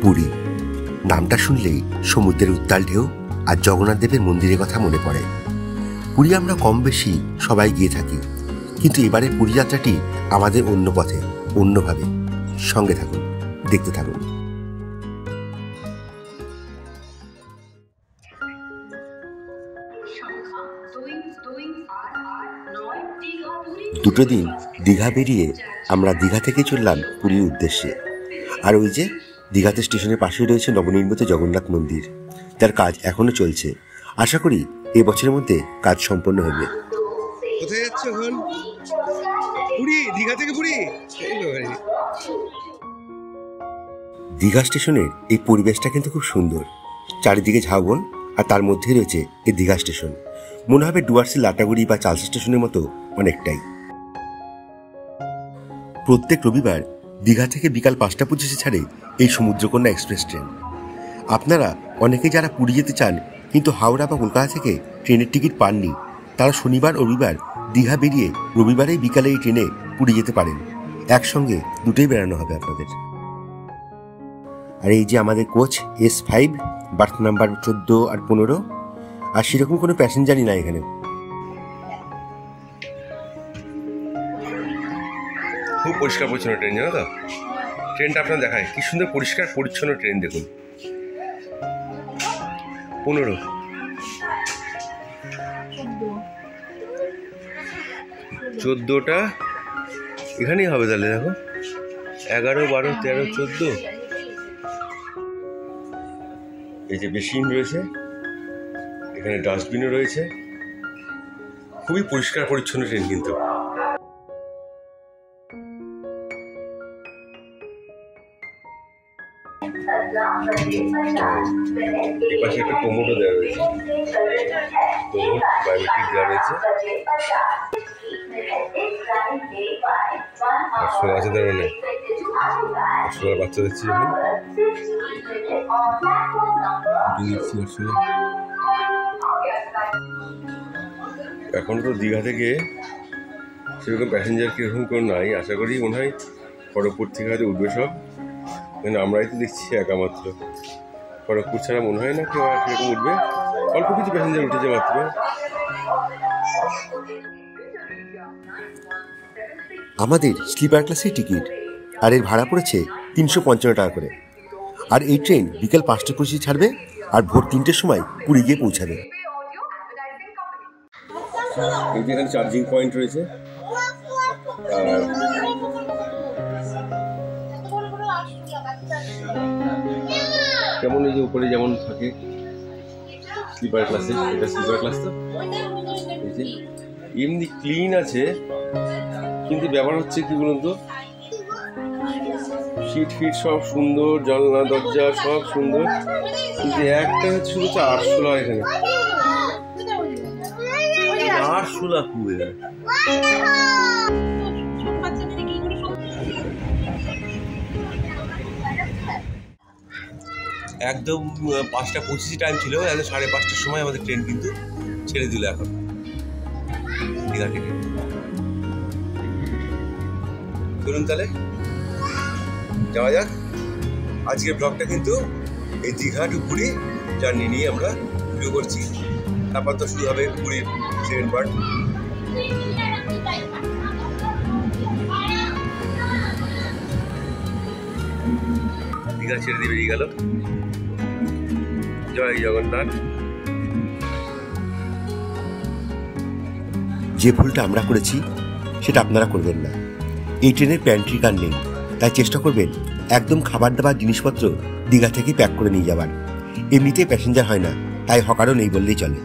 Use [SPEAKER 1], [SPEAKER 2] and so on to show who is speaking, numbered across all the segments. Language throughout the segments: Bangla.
[SPEAKER 1] পুরী নামটা শুনলেই সমুদ্রের উত্তাল ঢেউ আর জগন্নাথ দেবের মন্দিরের কথা মনে পড়ে। পুরী আমরা কম বেশি সবাই গিয়ে থাকি, কিন্তু এবারের পুরী যাত্রাটি আমাদের অন্য পথে, অন্যভাবে। সঙ্গে থাকুন, দেখতে থাকুন। দুটো দিন দীঘা বেরিয়ে আমরা দীঘা থেকে চললাম পুরীর উদ্দেশ্যে। আর ওই যে দীঘাতে স্টেশনের পাশেই রয়েছে নবনির্মিত জগন্নাথ মন্দির, যার কাজ এখনো চলছে। আশা করি এই বছরের মধ্যে কাজ সম্পন্ন হবে।
[SPEAKER 2] কোথায় যাচ্ছ এখন? পুরী, দীঘা থেকে পুরী।
[SPEAKER 1] দীঘা স্টেশনের এই পরিবেশটা কিন্তু খুব সুন্দর। চারিদিকে ঝাউবন, আর তার মধ্যে রয়েছে এই দীঘা স্টেশন। মনে হবে ডুয়ার্সের লাটাগুড়ি বা চার্লস স্টেশনের মতো অনেকটাই। প্রত্যেক রবিবার দীঘা থেকে বিকাল 5:25 ছাড়ে এই সমুদ্রকন্যা এক্সপ্রেস ট্রেন। আপনারা অনেকে যারা পুরী যেতে চান কিন্তু হাওড়া বা কলকাতা থেকে ট্রেনের টিকিট পাননি, তারা শনিবার ও রবিবার দীঘা বেরিয়ে রবিবারেই বিকালে এই ট্রেনে পুরী যেতে পারেন। একসঙ্গে দুটোই বেড়ানো হবে আপনাদের। আর এই যে আমাদের কোচ S5, বার্থ নাম্বার 14 আর 15, আর সেরকম কোনো প্যাসেঞ্জারই না এখানে।
[SPEAKER 2] খুব পরিষ্কার পরিচ্ছন্ন ট্রেন, জানো তো? ট্রেনটা আপনার দেখায় কি সুন্দর পরিষ্কার পরিচ্ছন্ন ট্রেন। দেখুন 15, 14টা এখানেই হবে তাহলে। দেখো 11, 12, 13, 14। এই যে বেসিন রয়েছে, এখানে ডাস্টবিনও রয়েছে। খুবই পরিষ্কার পরিচ্ছন্ন ট্রেন কিন্তু। এপাশে একটা কোমোডও দেওয়া রয়েছে, কোমোড বায়োমেট্রিক দেওয়া রয়েছে। আর আছে দেওয়া নেই, বাচ্চা দেখছি যখন এখন তো দীঘা থেকে সেরকম প্যাসেঞ্জার কিরকম কোনো নাই। আশা করি মনে হয় খড়গপুর থেকে হয়তো উঠবে সব, কিন্তু আমরাই তো দেখছি একা মাত্র। খড়গপুর ছাড়া মনে হয় না কেউ আর সেরকম উঠবে। অল্প কিছু প্যাসেঞ্জার উঠেছে মাত্র।
[SPEAKER 1] আমাদের স্লিপার ক্লাসের টিকিট, আর এর ভাড়া পড়েছে 355 টাকা করে। আর এই ট্রেন বিকেল 5:25 ছাড়বে আর ভোর 3টের সময় পুরী গিয়ে পৌঁছাবে।
[SPEAKER 2] এখানে চার্জিং পয়েন্ট রয়েছে। আর কেমন এই যে উপরে যেমন থাকে স্লিপার ক্লাসে, এটা স্লিপার ক্লাস তো এমনি ক্লিন আছে, কিন্তু ব্যাপার হচ্ছে কি বলুন তো, সিট ফিট সব সুন্দর, জানলা দরজা সব সুন্দর, কিন্তু একটা হচ্ছে শুধু 800 টাকা। এখানে 800 টাকা খুব। একদম 5:25 টাইম ছিল, 5:30টার সময় আমাদের ট্রেন কিন্তু ছেড়ে দিল। এখন দীঘা থেকে চলুন তাহলে যাওয়া যাক। আজকের ব্লগটা কিন্তু এই দীঘা টু পুরী জার্নি নিয়ে আমরা শুরু করছি। তারপর তো শুরু হবে পুরীর সেকেন্ড পার্ট। দীঘা ছেড়ে দিয়ে বেরিয়ে গেল। জয় জগন্নাথ।
[SPEAKER 1] যে ভুলটা আমরা করেছি সেটা আপনারা করবেন না। এই ট্রেনের প্যান্ট্রি কার নেই, তাই চেষ্টা করবেন একদম খাবার দাবার জিনিসপত্র দীঘা থেকে প্যাক করে নিয়ে যাবার। এমনিতেই প্যাসেঞ্জার হয় না, তাই হকারও নেই বললেই চলে।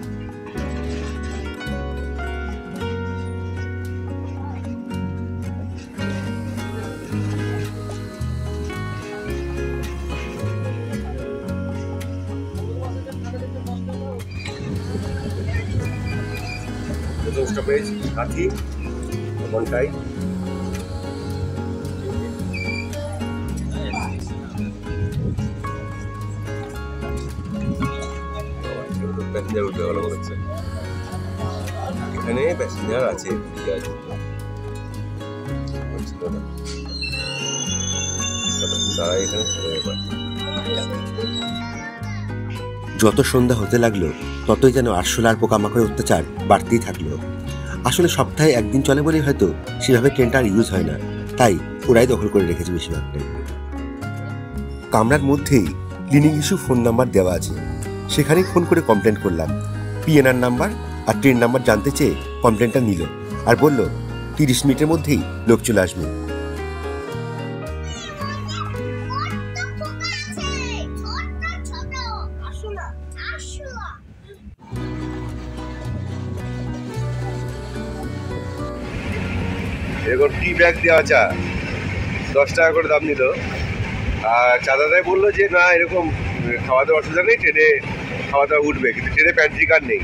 [SPEAKER 2] হাতি মনটাই প্যাসেঞ্জার উঠে গেল মনে হচ্ছে। এখানে প্যাসেঞ্জার আছে, ঠিক আছে, তারা এখানে চলে যাবে।
[SPEAKER 1] যত সন্ধ্যা হতে লাগলো ততই যেন আরশোলার পোকামাকড়ের অত্যাচার বাড়তেই থাকলো। আসলে সপ্তাহে একদিন চলে বলেই হয়তো সেভাবে ট্রেনটা আর ইউজ হয় না, তাই ওরাই দখল করে রেখেছে বেশিরভাগটাই। কামরার মধ্যেই ক্লিনিং ইস্যু ফোন নাম্বার দেওয়া আছে, সেখানেই ফোন করে কমপ্লেন করলাম। পিএনআর নাম্বার আর ট্রেন নাম্বার জানতে চেয়ে কমপ্লেনটা নিল আর বলল 30 মিনিটের মধ্যেই লোক চলে আসবে।
[SPEAKER 2] এরকম টি ব্যাগ দেওয়া চা 10 টাকা করে দাম নিল। আর চাঁদাদাই বললো যে না এরকম খাওয়া দাওয়ার অসুবিধা নেই, ট্রেনে খাওয়া দাওয়া উঠবে, কিন্তু ট্রেনে প্যান্ট্রি কার নেই।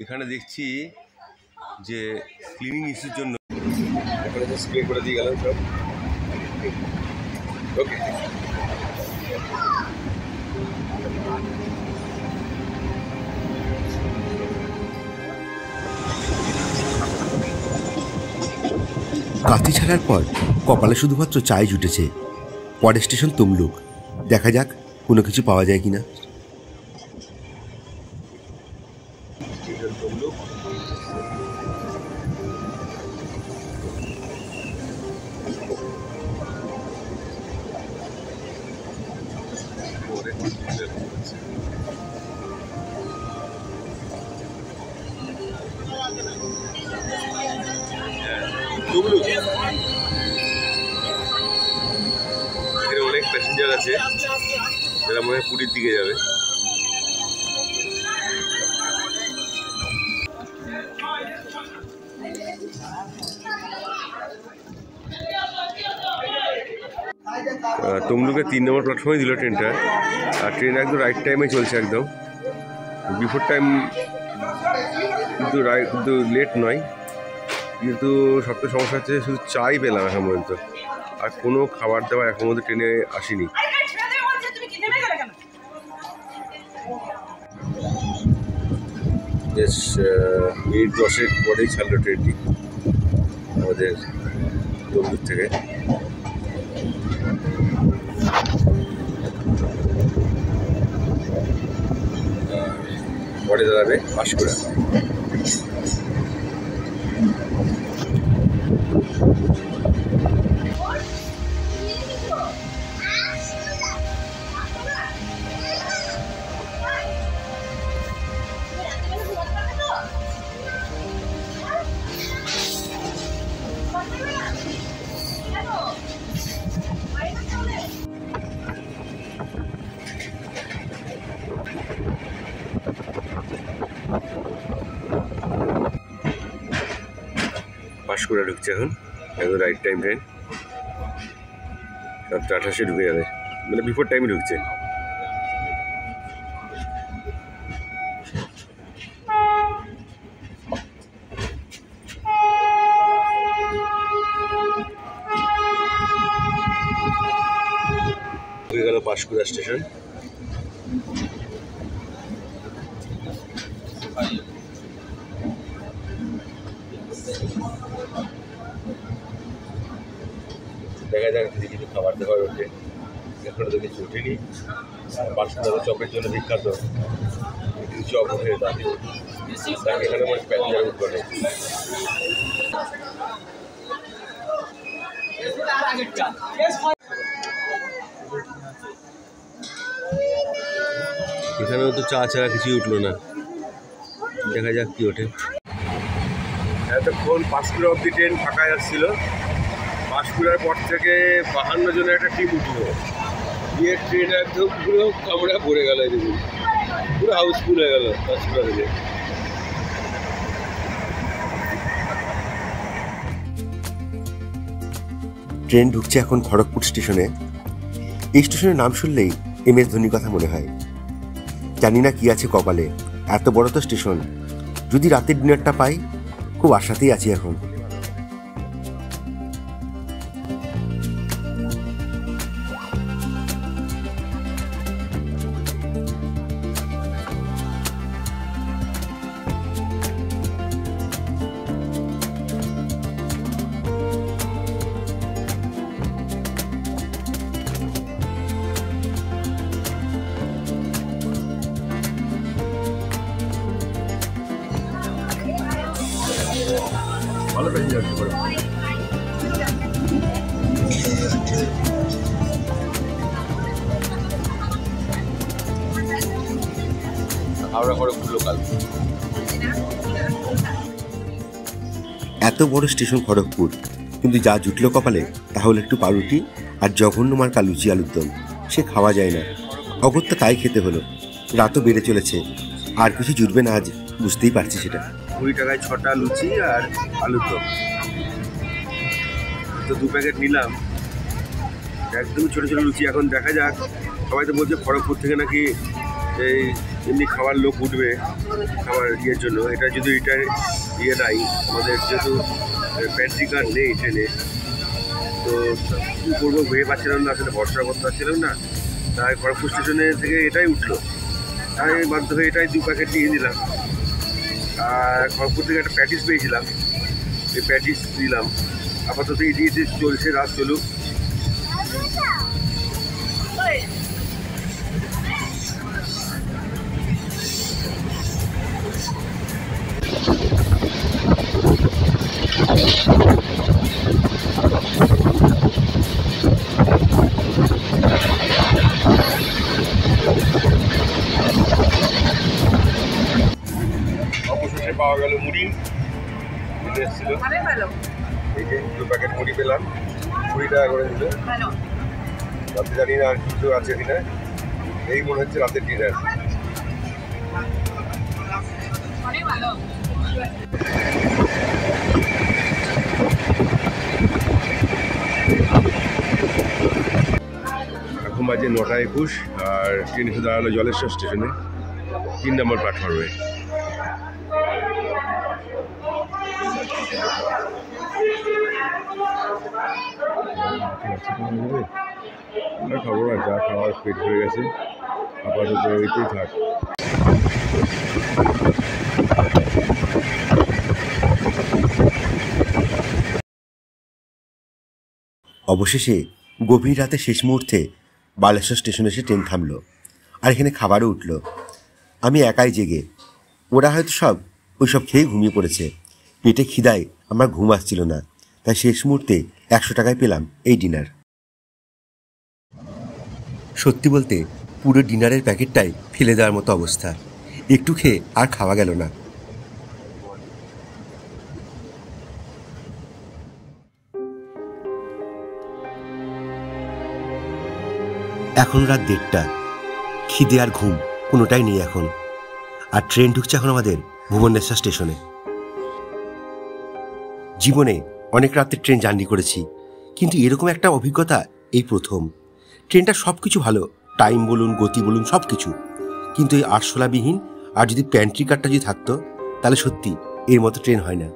[SPEAKER 2] এখানে দেখছি যে ক্লিনিং ইস্যুর জন্য এখানে যে স্প্রে করে দিয়ে গেলাম সব। ওকে,
[SPEAKER 1] কাঁথি ছাড়ার পর কপালে শুধুমাত্র চাই জুটেছে। পরের স্টেশন তমলুক, দেখা যাক কোনো কিছু পাওয়া যায় কিনা।
[SPEAKER 2] এখানে অনেক প্যাসেঞ্জার আছে যারা মনে হয় পুরীর দিকে যাবে। তমলুকে 3 নম্বর প্ল্যাটফর্মে দিল ট্রেনটা, আর ট্রেন একদম রাইট টাইমে চলছে, একদম বিফোর টাইম, কিন্তু লেট নয়। কিন্তু সবচেয়ে সমস্যা হচ্ছে শুধু চাই পেলাম এখন পর্যন্ত, আর কোনো খাবার দাবার এখন পর্যন্ত ট্রেনে আসেনি। বেশ মিনিট 10 পরেই ছাড়লো ট্রেনটি আমাদের তমলুক থেকে। পরে দাঁড়াবে পাঁশকুড়া। পাঁশকুড়া ঢুকছে এখন, একদম রাইট টাইম ট্রেন, 7:28 ঢুকে যাবে, মানে বিফোর টাইমে ঢুকছে। হয়ে গেল পাঁশকুড়া স্টেশন। দেখা যাক যদি কিছু খাবার দাবার ওঠে, এখনো তো কিছু ওঠেনি। পাঁশকুড়া চপের জন্য বিখ্যাত, কিছু চপ উঠে তাকে এখানে মানে প্যাসেঞ্জার উঠবে না। এখানেও তো চা ছাড়া কিছুই উঠলো না, দেখা যাক কি ওঠে। এতক্ষণ পাঁশকুড়া অব্দি ট্রেন ফাঁকা যাচ্ছিল, পাঁশকুড়ার পর থেকে 52 জনের একটা টিম উঠলো, দিয়ে ট্রেন একদম পুরো কামড়া ভরে গেল, দেখুন পুরো হাউসফুল হয়ে গেল পাঁশকুড়া থেকে।
[SPEAKER 1] ট্রেন ঢুকছে এখন খড়গপুর স্টেশনে। এই স্টেশনের নাম শুনলেই MS ধোনির কথা মনে হয়। জানি না কি আছে কপালে, এত বড় তো স্টেশন, যদি রাতের ডিনারটা পাই, খুব আশাতেই আছি এখন।
[SPEAKER 2] ভালো প্যাসেঞ্জার আছে খড়গপুর। হাওড়া খড়গপুর লোকাল।
[SPEAKER 1] এত বড় স্টেশন খড়গপুর, কিন্তু যা জুটলো কপালে তা হলো একটু পাউরুটি আর জঘন্য মার্কা লুচি আলুর দম। সে খাওয়া যায় না, অগত্যা তাই খেতে হলো। রাতও বেড়ে চলেছে, আর কিছু জুটবে না আজ, বুঝতেই পারছি সেটা।
[SPEAKER 2] 20 টাকায় 6টা লুচি আর আলুর দম, তো 2 প্যাকেট নিলাম। একদমই ছোটো ছোটো লুচি। এখন দেখা যাক, সবাই তো বলছে খড়গপুর থেকে নাকি এই এমনি খাবার লোক উঠবে খাবার ইয়ের জন্য। এটা যদি এটা ইয়ে নাই, আমাদের যেহেতু প্যান্ট্রি কার নেই ট্রেনে, তো কী করবো ভেবে পাচ্ছিলাম না, আসলে ভরসা করতে পারছিলাম না। তাই খড়গপুর স্টেশনে থেকে এটাই উঠলো, তাই বাধ্য হয়ে এটাই 2 প্যাকেট নিয়ে নিলাম। আর খড়গপুর থেকে একটা প্যাটিস পেয়েছিলাম, এই প্যাটিস দিলাম। আপাতত এই দিয়ে চলছে, রাত চলুক। অবশেষে পাওয়া গেল মুড়ি, এসেছিল। এই যে 2 প্যাকেট মুড়ি পেলাম, 20 টাকা করে দিল। রাতে জানি না আর কিছু আছে কিনা, এই মনে হচ্ছে রাতের ডিনার। এখন বাজে 9:21, আর ট্রেন এসে দাঁড়ালো জলেশ্বর স্টেশনে, 3 নম্বর প্ল্যাটফর্মে। খবর আর যা খাওয়ার পেট হয়ে গেছে, আপাতত ওইতেই থাক।
[SPEAKER 1] অবশেষে গভীর রাতে শেষ মুহূর্তে বালেশ্বর স্টেশনে এসে ট্রেন থামলো, আর এখানে খাবারও উঠলো। আমি একাই জেগে, ওরা হয়তো সব ওইসব খেয়ে ঘুমিয়ে পড়েছে। পেটে খিদায় আমার ঘুম আসছিল না, তাই শেষ মুহূর্তে 100 টাকায় পেলাম এই ডিনার। সত্যি বলতে পুরো ডিনারের প্যাকেটটাই ফেলে দেওয়ার মতো অবস্থা। একটু খেয়ে আর খাওয়া গেল না। এখন রাত 1:30, খিদে আর ঘুম কোনোটাই নেই এখন। আর ট্রেন ঢুকছে এখন আমাদের ভুবনেশ্বর স্টেশনে। জীবনে অনেক রাতের ট্রেন জার্নি করেছি, কিন্তু এরকম একটা অভিজ্ঞতা এই প্রথম। ট্রেনটা সব কিছু ভালো, টাইম বলুন, গতি বলুন, সব কিছু, কিন্তু এই আরশোলাবিহীন আর যদি প্যান্ট্রি কারটা যদি থাকতো, তাহলে সত্যি এর মতো ট্রেন হয় না।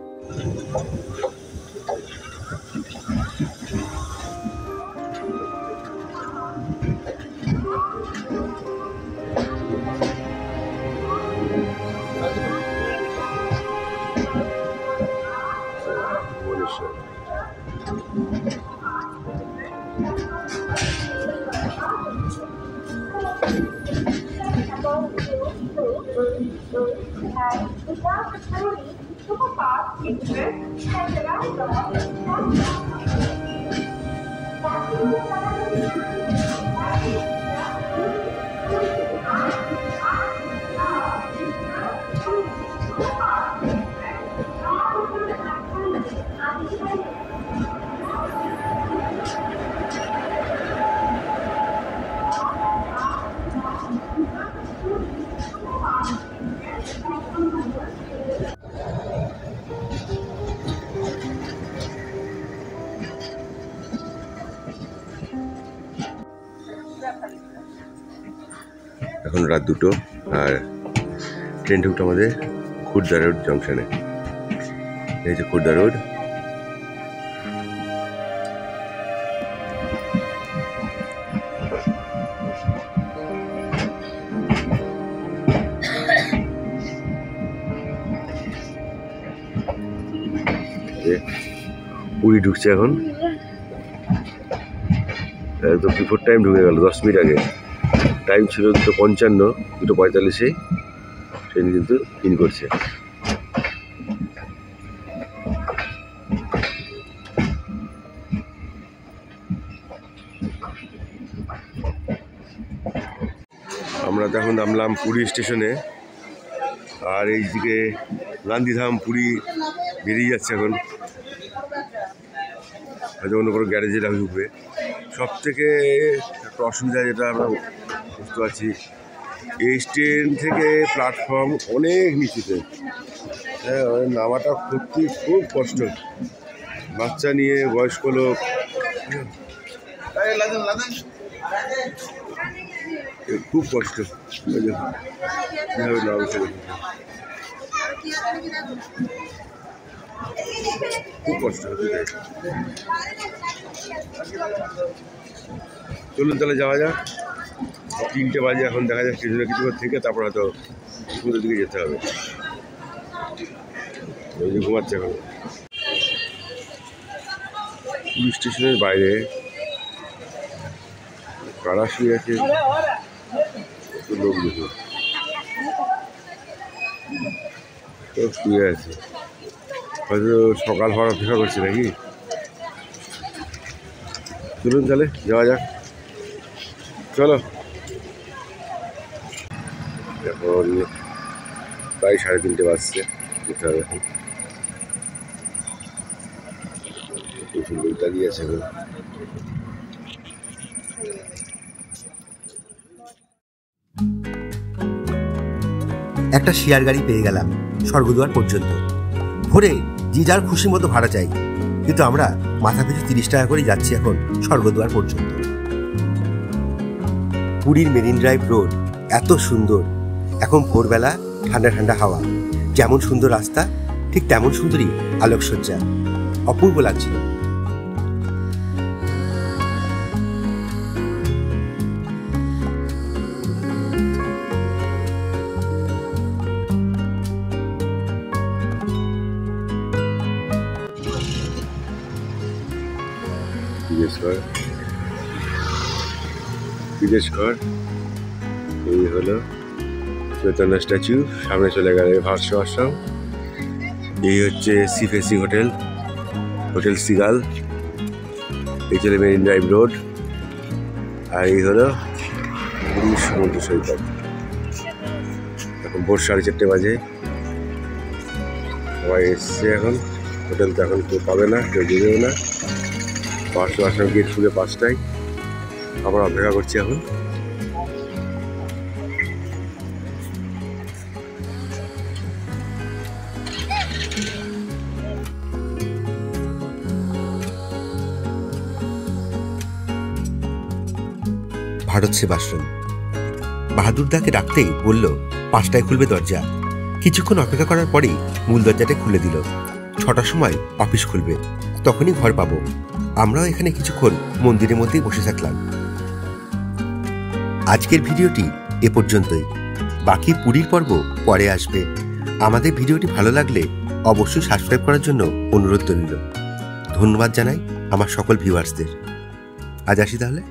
[SPEAKER 2] এখন রাত 2টো, আর ট্রেন ঢুকতো আমাদের খুর্দা রোড জংশনে। এই যে খুর্দা রোড। পুরী ঢুকছে এখন, একদম বিফোর টাইম ঢুকে গেল, 10 মিনিট আগে। টাইম ছিল 2:55, 2:45-এ ট্রেন কিন্তু ইন করছে। আমরা তো এখন নামলাম পুরী স্টেশনে, আর এইদিকে গান্ধীধাম পুরী বেরিয়ে যাচ্ছে এখন, হয়তো অন্য কোনো গ্যারেজে ঢুকবে। সব থেকে একটা অসুবিধা যেটা আমরা বুঝতে পারছি, এই ট্রেন থেকে প্ল্যাটফর্ম অনেক নিচুতে, হ্যাঁ নামাটা খুব কষ্ট, বাচ্চা নিয়ে বয়স্ক লোক খুব কষ্ট। কীভাবে নামছে খুব কষ্ট হতে যায়। চলুন তাহলে যাওয়া যাক, 3টে বাজে এখন, দেখা যাক স্টেশনে কিছুক্ষণ থেকে তারপর হয়তো সমুদ্রের দিকে যেতে হবে। ওই যে ঘুমাচ্ছে এখন পুলিশ স্টেশনের বাইরে, কারা শুয়ে আছে লোক দেখো, সব শুয়ে আছে, হয়তো সকাল হওয়ার অপেক্ষা করছে নাকি। চলুন তাহলে যাওয়া যাক, চলো। এখন প্রায় 3:30 বাজছে, যেতে হবে এখন। সুন্দর দাঁড়িয়ে আছে এখন।
[SPEAKER 1] একটা শেয়ার গাড়ি পেয়ে গেলাম স্বর্গদুয়ার পর্যন্ত। ভোরে যে যার খুশি মতো ভাড়া চাই, কিন্তু আমরা মাথা পিছু 30 টাকা করে যাচ্ছি এখন স্বর্গদুয়ার পর্যন্ত। পুরীর মেরিন ড্রাইভ রোড এত সুন্দর, এখন ভোরবেলা ঠান্ডা ঠান্ডা হাওয়া, যেমন সুন্দর রাস্তা ঠিক তেমন সুন্দরই আলোকসজ্জা, অপূর্ব লাগছিল।
[SPEAKER 2] বিদেশ ঘর, এই হলো চৈতন্য স্ট্যাচু, সামনে চলে গেলে ভারত আশ্রম। এই হচ্ছে sea facing hotel, hotel seagull. এই চলে মেরিন ড্রাইভ রোড, আর এই হলো পুরীর সমুদ্র সৈকত। এখন ভোর 4:30 বাজে, সবাই এসছে এখন। হোটেল তো এখন কেউ পাবে না, কেউ দেবেও না। ভারত আশ্রম গেট খুলে 5টায়, আমরা অপেক্ষা করছি এখন।
[SPEAKER 1] ভারত সেবাশ্রম। বাহাদুরদাকে ডাকতেই বলল 5টায় খুলবে দরজা। কিছুক্ষণ অপেক্ষা করার পরেই মূল দরজাটা খুলে দিল। 6টার সময় অফিস খুলবে, তখনই ঘর পাবো। আমরাও এখানে কিছুক্ষণ মন্দিরের মধ্যেই বসে থাকলাম। আজকের ভিডিওটি এ পর্যন্তই, বাকি পুরীর পর্ব পরে আসবে। আমাদের ভিডিওটি ভালো লাগলে অবশ্যই সাবস্ক্রাইব করার জন্য অনুরোধ রইল। ধন্যবাদ জানাই আমার সকল ভিউয়ার্সদের। আজ আসি তাহলে।